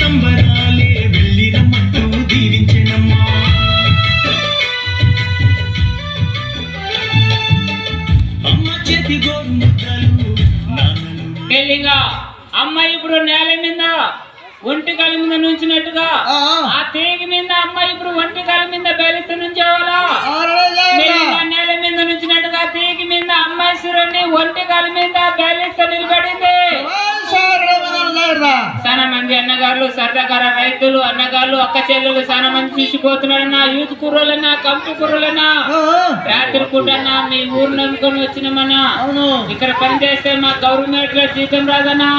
సంబరాలే వెళ్ళి రమ్మంటూ దీవించెనమ్మా. అమ్మ చేతి గోరు ముద్దలు పెళ్ళిగా అమ్మ ఇప్పుడు నేల మీద ఒంటికాల మీద నుంచినట్టుగా ఆ తీగ మీద అమ్మ ఇప్పుడు ఒంటికాల మీద బెలిత నుంచోవాలా. నేల మీద నుంచినట్టుగా తీగ మీద అమ్మేశ్వరుని ఒంటికాల మీద బెలిత నిలబడింది. చాలా మంది అన్నగారులు సరదాగార రైతులు అన్నగారులు అక్క చెల్లెలు చాలా మంది చూసిపోతున్నారన్నా. యూత్ కుర్రోలన్నా కంపు కుర్రోలన్నా రాత్రి పూటన్నా మీ ఊరు నమ్ముకొని వచ్చినామన్నా. ఇక్కడ పని చేస్తే మా గవర్నమెంట్ లో జీతం రాదన్నా.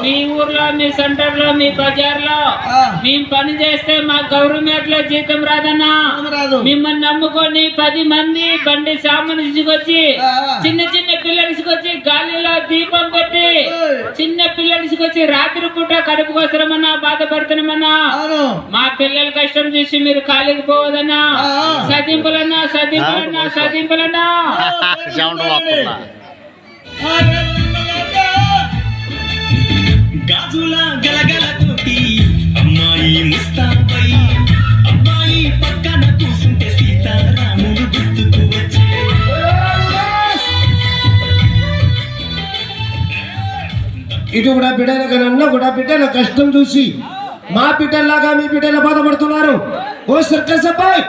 మీ ఊర్లో మీ సెంటర్ లో మీ బజార్ లో మేము పని చేస్తే మా గవర్నమెంట్ లో జీతం రాదన్నా. మిమ్మల్ని నమ్ముకొని 10 మంది బండి సామాను తీసుకొచ్చి చిన్న చిన్న పిల్లలు తీసుకొచ్చి గాలిలో దీపం పెట్టి చిన్న పిల్లలు తీసుకొచ్చి రాత్రి పూట కడుపు కోసరమన్నా బాధపడుతున్నామన్నా. మా పిల్లల కష్టం చూసి మీరు ఖాళీకి పోవదన్నా. సదింపులన్నా సదింపులన్నా సదింపులన్నా. గాజుల గలగలతోటి అమ్మాయి ముస్తాబై అమ్మాయి పక్కన కూసుంటే సీతారాముడు గుర్తుకు వచ్చే. ఇటు కూడా బిడ్డల అన్న కూడా బిడ్డల కష్టం చూసి మా బిడ్డలాగా మీ బిడ్డలు బాధపడుతున్నారు. ఓ సర్కస్ అబ్బాయి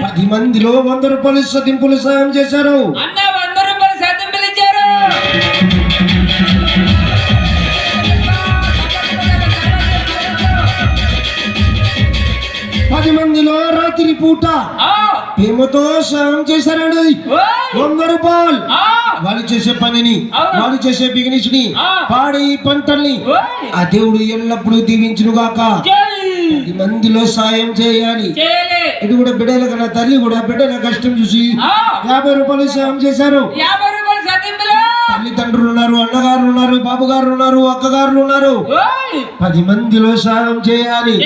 10 మందిలో 100 రూపాయలు సదింపులు సాయం చేశారు. 100 రూపాయలు సదింపులు ఇచ్చారు. 10 మందిలో రాత్రి పూట ప్రేమతో సాయం చేశారండి. 100 రూపాయలు వాళ్ళు చేసే పనిని వాళ్ళు చేసే బిజినెస్ ని పాడి పంటల్ని ఆ దేవుడు ఎల్లప్పుడూ దీవించునుగాక. 10 మందిలో సాయం చేయాలి. ఇది కూడా బిడ్డల కన్నా తల్లి కూడా బిడ్డల కష్టం చూసి 50 రూపాయలు సాయం చేశారు. తల్లిదండ్రులు ఉన్నారు, అన్నగారు ఉన్నారు, బాబుగారు ఉన్నారు, అక్కగారులు ఉన్నారు. 10 మందిలో సాయం చేయాలి.